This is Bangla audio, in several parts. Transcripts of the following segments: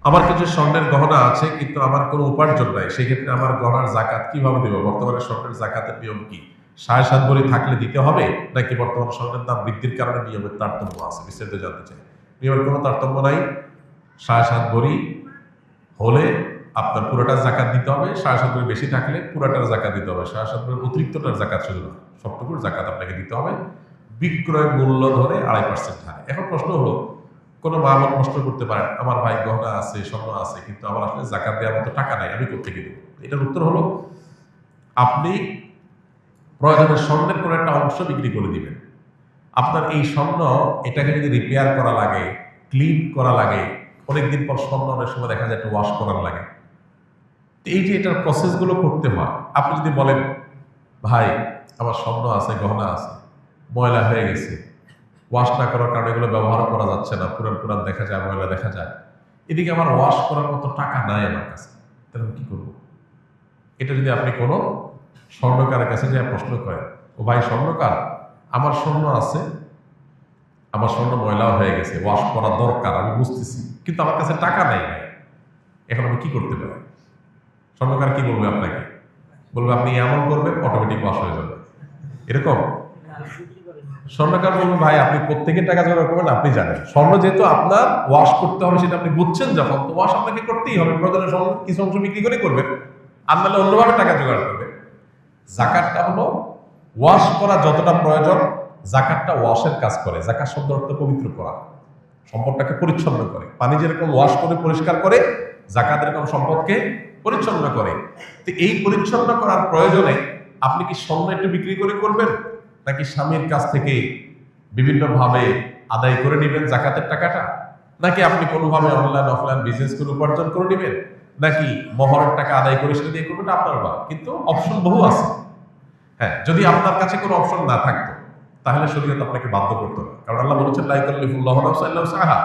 আমার কিছু স্বর্ণের গহনা আছে কিন্তু আমার কোনো উপার্জন নাই, সেক্ষেত্রে আমার গহনার জাকাত কিভাবে দেবো? বর্তমানে স্বর্ণের জাকাতের নিয়ম কি? 7.5 ভরি থাকলে দিতে হবে, নাকি বর্তমান স্বর্ণের দাম বৃদ্ধির কারণে নিয়মের তারতম্য আছে? বিস্তারিত জানতে চাই। নিয়মের কোনো তারতম্য নাই। 7.5 ভরি হলে আপনার পুরোটার জাকাত দিতে হবে, 7.5 ভরি বেশি থাকলে পুরোটার জাকাত দিতে হবে। 7.5 ভরির অতিরিক্তটার জাকাত শুধু না, সবটুকুর জাকাত আপনাকে দিতে হবে, বিক্রয় মূল্য ধরে 2.5% হারে। এখন প্রশ্ন হলো, কোনো মা বোন প্রশ্ন করতে পারেন, আমার ভাই গহনা আছে, স্বর্ণ আছে, কিন্তু আমার আসলে জাকাত দেওয়ার মতো টাকা নাই, আমি কোথেকে দেবো? এটার উত্তর হলো, আপনি প্রয়োজনের স্বর্ণের কোনো একটা অংশ বিক্রি করে দিবেন। আপনার এই স্বর্ণ, এটাকে যদি রিপেয়ার করা লাগে, ক্লিন করা লাগে, অনেকদিন পর স্বর্ণ অনেক সময় দেখা যায় একটা ওয়াশ করার লাগে, তো এই যে এটার প্রসেসগুলো করতে হয়। আপনি যদি বলেন, ভাই আমার স্বর্ণ আছে, গহনা আছে, ময়লা হয়ে গেছে, ওয়াশ না করার কারণে এগুলো ব্যবহার করা যাচ্ছে না, পুরান পুরান দেখা যায়, ময়লা দেখা যায়, এদিকে আমার ওয়াশ করার মতো টাকা নাই আমার কাছে, তাহলে আমি কি করবো? এটা যদি আপনি কোনো স্বর্ণকারের কাছে যে প্রশ্ন করেন, ও ভাই স্বর্ণকার, আমার স্বর্ণ আছে, আমার স্বর্ণ ময়লাও হয়ে গেছে, ওয়াশ করা দরকার, আমি বুঝতেছি, কিন্তু আমার কাছে টাকা নাই ভাই, এখন আমি কি করতে পারি? স্বর্ণকার কি বলবে আপনাকে? বলবে আপনি এমন করবেন অটোমেটিক ওয়াশ হয়ে যাবে, এরকম। স্বর্ণকার বলবে, ভাই আপনি প্রত্যেকে টাকা জোগাড় করবেন, আপনি জানেন স্বর্ণ যেহেতু আপনার ওয়াশ করতে হবে, সেটা আপনি বুঝছেন যখন, তো ওয়াশ আপনাকে করতেই হবে, প্রয়োজনে স্বর্ণ কিছু অংশ বিক্রি করে করবেন, আর নাহলে অন্যভাবে টাকা জোগাড় করবে। জাকাতটা হলো ওয়াশ করা যতটা প্রয়োজন, জাকাতটা ওয়াশের কাজ করে। জাকাত শব্দ অর্থ পবিত্র করা, সম্পদটাকে পরিচ্ছন্ন করে। পানি যেরকম ওয়াশ করে পরিষ্কার করে, জাকাত এরকম সম্পদকে পরিচ্ছন্ন করে। তো এই পরিচ্ছন্ন করার প্রয়োজনে আপনি কি স্বর্ণ একটু বিক্রি করে করবেন, নাকি স্বামীর কাছ থেকে বিভিন্নভাবে আদায় করে নেবেন জাকাতের টাকাটা, নাকি আপনি কোনোভাবে অনলাইন অফলাইন বিজনেস করে উপার্জন করে নেবেন, নাকি মহরের টাকা আদায় করে সেটা দিয়ে করবেন, আপনার বা। কিন্তু অপশন বহু আছে। হ্যাঁ, যদি আপনার কাছে কোনো অপশন না থাকতো, তাহলে শরীয়ত আপনাকে বাধ্য করতো না, কারণ আল্লাহ বলেছেন লা ইউকাল্লিফুল্লাহু নাফসান ইল্লা উসআহা।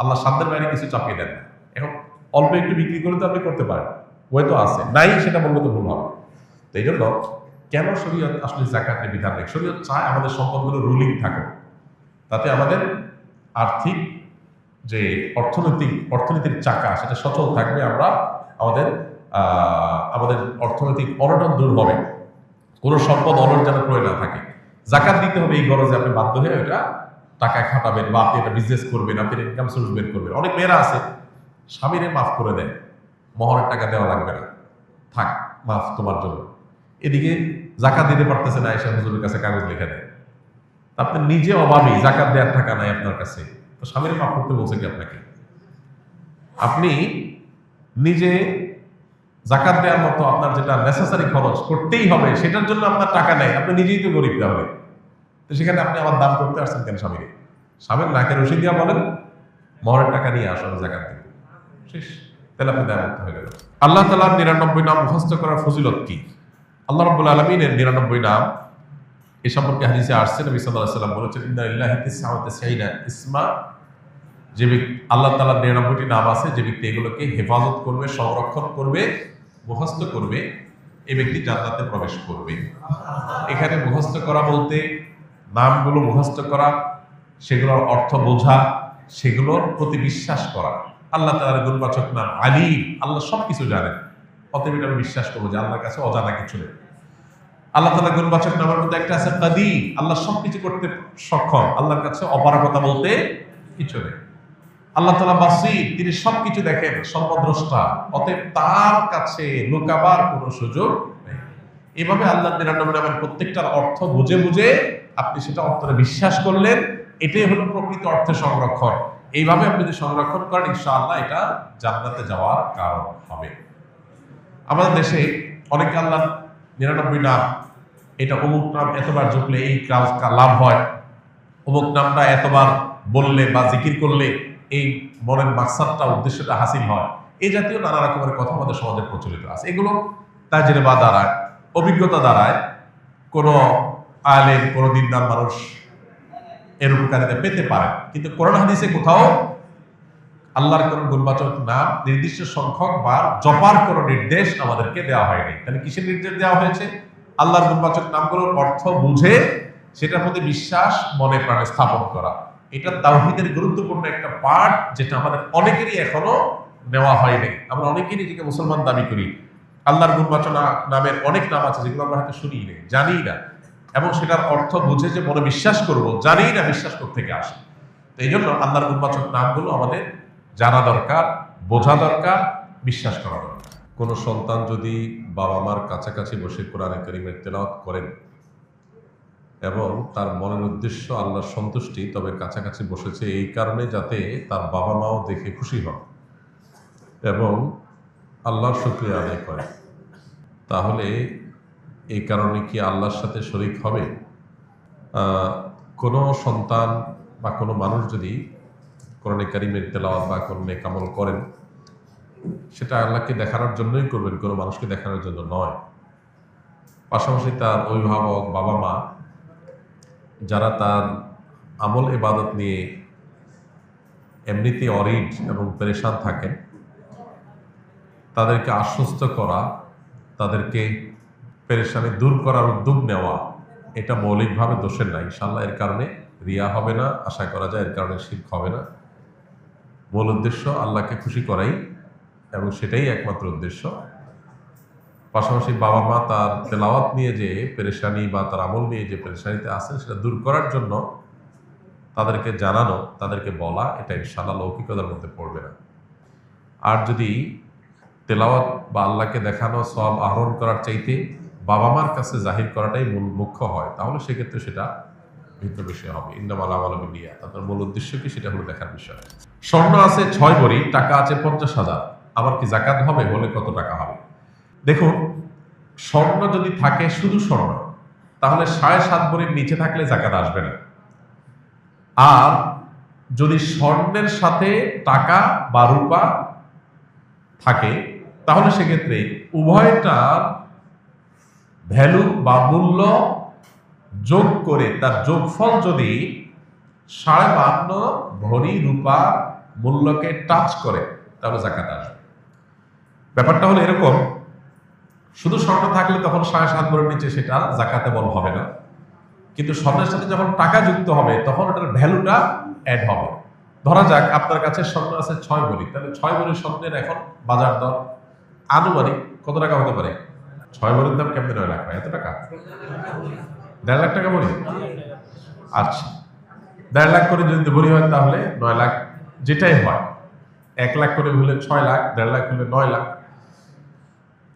আল্লাহ সাধ্যের বাইরে কিছু চাপিয়ে দেন না। এখন অল্প একটু বিক্রি করে তো আপনি করতে পারেন, হয়তো আছে, নাই সেটা বলবো তো ভুল হবে। তো এই জন্য কেন শরীয়ত আসলে জাকাতের বিধান নেই? শরীয়ত চায় আমাদের সম্পদগুলো রুলিং থাকুক, তাতে আমাদের আর্থিক যে অর্থনীতির চাকা, সেটা সচল থাকবে, আমরা আমাদের আমাদের অর্থনৈতিক অনটন দূর হবে, কোনো সম্পদ অলট যেন প্রয়োগ না থাকে। জাকাত দিতে হবে এই গরজে আপনি বাধ্য হয়ে ওটা টাকা খাটাবেন, বা আপনি এটা বিজনেস করবেন, আপনি ইনকাম সোর্স বের করবেন। অনেক মেয়েরা আছে স্বামীরে মাফ করে দেয়, মহরের টাকা দেওয়া লাগবে না, থাক মাফ তোমার জন্য। এদিকে জাকাত দিতে পারতেছে না, এসে হুজুরের কাছে কাগজ লিখে দেয়। আপনি নিজে অভাবী, জাকাত দেওয়ার টাকা নাই আপনার কাছে, তো স্বামীর মাফ করতে বলছে কি আপনাকে? আপনি নিজে জাকাত দেওয়ার মতো আপনার যেটা নেসেসারি খরচ করতেই হবে, সেটার জন্য আপনার টাকা নেই, আপনি নিজেই তো গরিব তাহলে, তো সেখানে আপনি আমার দাম করতে আসছেন কেন স্বামীকে? স্বামীর নাকের রশি দিয়া বলেন, মহরের টাকা নিয়ে আসো, জাকাত দেব, শেষ। তাহলে আপনি দায় মুক্ত হয়ে গেলেন। আল্লাহ তাআলার 99 নাম মুখস্থ করার ফজিলত কি? আল্লাহ রাব্বুল আলামিনের 99 নাম, এ সম্পর্কে হাদিসে আসছে, নবী সাল্লাল্লাহু আলাইহি ওয়াসাল্লাম বলেছেন, ইন্না লিল্লাহি 99 ইসমা, যে ব্যক্তি আল্লাহ তাআলার 99টি নাম আছে, যে ব্যক্তি এগুলোকে হেফাজত করবে, সংরক্ষণ করবে, মুখস্থ করবে, এই ব্যক্তি জান্নাতে প্রবেশ করবে। এখানে মুখস্থ করা বলতে নামগুলো মুখস্থ করা, সেগুলোর অর্থ বোঝা, সেগুলোর প্রতি বিশ্বাস করা। আল্লাহ তাআলার গুণবাচক নাম আলিম, আল্লাহ সবকিছু জানেন, অতএব এটা আমি বিশ্বাস করবো যে আল্লাহর কাছে অজানা কিছু নেই। আল্লাহ তাআলার গুণবাচক নামের মধ্যে একটা আছে কাদির, আল্লাহ সবকিছু করতে সক্ষম, আল্লাহর কাছে অপারগতা বলতে কিছু নেই। আল্লাহ তাআলা বাসীর, তিনি সবকিছু দেখেন, সর্বদ্রষ্টা, অতএব তার কাছে লুকাবার কোনো সুযোগ নেই। এভাবে আল্লাহ 99 নামের প্রত্যেকটার অর্থ বুঝে বুঝে আপনি সেটা অন্তরে বিশ্বাস করলেন, এটাই হলো প্রকৃত অর্থে সংরক্ষণ। এইভাবে আপনি যদি সংরক্ষণ করেন, ইনশাআল্লাহ এটা জান্নাতে যাওয়ার কারণ হবে। আমাদের দেশে অনেক আল্লাহ 99 নাম, এটা অমুক নাম এতবার জপলে এই কাজ লাভ হয়, অমুক নামটা এতবার বললে বা জিকির করলে এই মনের মাকসাদটা, উদ্দেশ্যটা হাসিল হয়, এই জাতীয় নানা রকমের কথা আমাদের সমাজে প্রচলিত আছে। এগুলো তাজরিবা দ্বারায়, অভিজ্ঞতা দ্বারায় কোনো আলেম, কোনো দিনদার মানুষ এর উপকারিতা পেতে পারে, কিন্তু কোরআন হাদিসে কোথাও আল্লাহর কোন গুণবাচক নাম নির্দিষ্ট সংখ্যক বার জপার কোন নির্দেশ আমাদেরকে দেওয়া হয়নি। তাহলে কিসের নির্দেশ দেওয়া হয়েছে? আল্লাহর গুণবাচক নামগুলোর অর্থ বুঝে সেটার প্রতি বিশ্বাস মনে প্রাণে স্থাপন করা। এটা তাওহীদের গুরুত্বপূর্ণ একটা পার্ট, যেটা আমাদের অনেকেরই এখনো নেওয়া হয়নি। আমরা অনেকেই নিজেকে মুসলমান দাবি করি, আল্লাহর গুণবাচনা নামের অনেক নাম আছে যেগুলো আমরা হয়তো শুনি না, জানি না, এবং সেটার অর্থ বুঝে যে মনে বিশ্বাস করব, জানি না বিশ্বাস থেকে আসে। তো এই জন্য আল্লাহর গুণবাচক নামগুলো আমাদের জানা দরকার, বোঝা দরকার, বিশ্বাস করা দরকার। কোনো সন্তান যদি বাবা মার কাছাকাছি বসে কোরআনে কারীমের তেলাওয়াত করেন এবং তার মনের উদ্দেশ্য আল্লাহর সন্তুষ্টি, তবে কাছাকাছি বসেছে এই কারণে যাতে তার বাবা মাও দেখে খুশি হন এবং আল্লাহর শুকরিয়া আদায় করে, তাহলে এই কারণে কি আল্লাহর সাথে শরীক হবে? কোনো সন্তান বা কোনো মানুষ যদি কোরআনে কারীমের তেলাওয়াত বা কোনো নেক আমল করেন, সেটা আল্লাহকে দেখানোর জন্যই করবেন, কোনো মানুষকে দেখানোর জন্য নয়। পাশাপাশি তার অভিভাবক, বাবা মা যারা তার আমল ইবাদত নিয়ে এমনিতে অরিড এবং পেরেশান থাকেন, তাদেরকে আশ্বস্ত করা, তাদেরকে পেরেশানি দূর করার উদ্যোগ নেওয়া, এটা মৌলিকভাবে দোষের না। ইনশাআল্লাহ এর কারণে রিয়া হবে না, আশা করা যায় এর কারণে শিরক হবে না। মূল উদ্দেশ্য আল্লাহকে খুশি করাই, এবং সেটাই একমাত্র উদ্দেশ্য। পাশাপাশি বাবা মা তার তেলাওয়াত নিয়ে যে পেরেশানি বা তার আমল নিয়ে যে পেরেশানিতে আছেন, সেটা দূর করার জন্য তাদেরকে জানানো, তাদেরকে বলা, এটা ইনশাআল্লাহ লৌকিকতার মধ্যে পড়বে না। আর যদি তেলাওয়াত বা আল্লাহকে দেখানো সওয়াব আহরণ করার চাইতে বাবা মার কাছে জাহির করাটাই মুখ্য হয়, তাহলে সেক্ষেত্রে সেটা ভিন্ন বিষয় হবে। ইন্নামাল আমালু বিন্নিয়াত, তার মূল উদ্দেশ্য কি সেটা হলো দেখার বিষয়। স্বর্ণ আছে 6 ভরি, টাকা আছে 50,000, আমার কি যাকাত হবে? হলে কত টাকা হবে? দেখুন, স্বর্ণ যদি থাকে শুধু স্বর্ণ, তাহলে 7.5 ভরির নিচে থাকলে যাকাত আসবে না। আর যদি স্বর্ণের সাথে টাকা বা রূপা থাকে, তাহলে সেক্ষেত্রে উভয়টার ভ্যালু বা মূল্য যোগ করে তার যোগফল যদি 52.5 ভরি রূপা মূল্যকে টাচ করে, তাহলে যাকাত আসবে। ব্যাপারটা হলো এরকম, শুধু স্বর্ণ থাকলে তখন 7.5 ভরির নিচে সেটা যাকাতেবল হবে না, কিন্তু স্বর্ণের সাথে যখন টাকা যুক্ত হবে তখন ওটার ভ্যালুটা অ্যাড হবে। ধরা যাক আপনার কাছে স্বর্ণ আছে 6 ভরি, তাহলে 6 ভরি স্বর্ণের এখন বাজার দর আনুমানিক কত টাকা হতে পারে? 6 ভরির দাম কেমন 9 লাখ হয়? এত টাকা? 1.5 লাখ টাকা ভরি? আচ্ছা, 1.5 লাখ করে যদি ভরি হয় তাহলে 9 লাখ, যেটাই হয় 1 লাখ করে হলে 6 লাখ, 1.5 লাখ হলে 9 লাখ।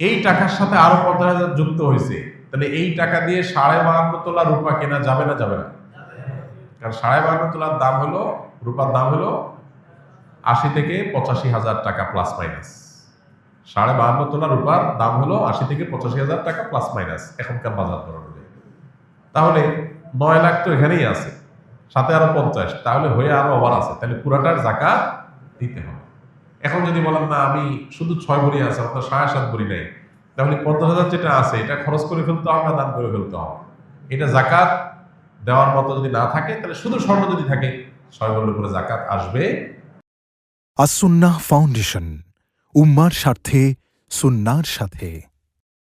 এই টাকার সাথে আরো 50,000 যুক্ত হয়েছে, তাহলে এই টাকা দিয়ে 52.5 তোলা রূপা কেনা যাবে না? যাবে না। কারণ 52.5 তোলার দাম হলো, রূপার দাম হলো 80 থেকে 85,000 টাকা প্লাস মাইনাস। 52.5 তোলা রূপার দাম হলো 80 থেকে 85,000 টাকা প্লাস মাইনাস এখনকার বাজার দর অনুযায়ী। তাহলে 9 লাখ তো এখানেই আছে, সাথে আরো 50, তাহলে হয়ে আরো ওভার আছে, তাহলে পুরাটার যাকাত দিতে হবে। এখন যদি বলেন না আমি শুধু 6 ভরি আছে, আপনার 7.5 ভরি নাই, তাহলে 50,000 যেটা আছে এটা খরচ করে ফেলতে হবে, দান করে ফেলতে হবে। এটা যাকাত দেওয়ার মতো যদি না থাকে, তাহলে শুধু স্বর্ণ যদি থাকে 6 ভরির উপরে যাকাত আসবে। আস-সুন্নাহ ফাউন্ডেশন, উম্মার স্বার্থে সুন্নাহর সাথে।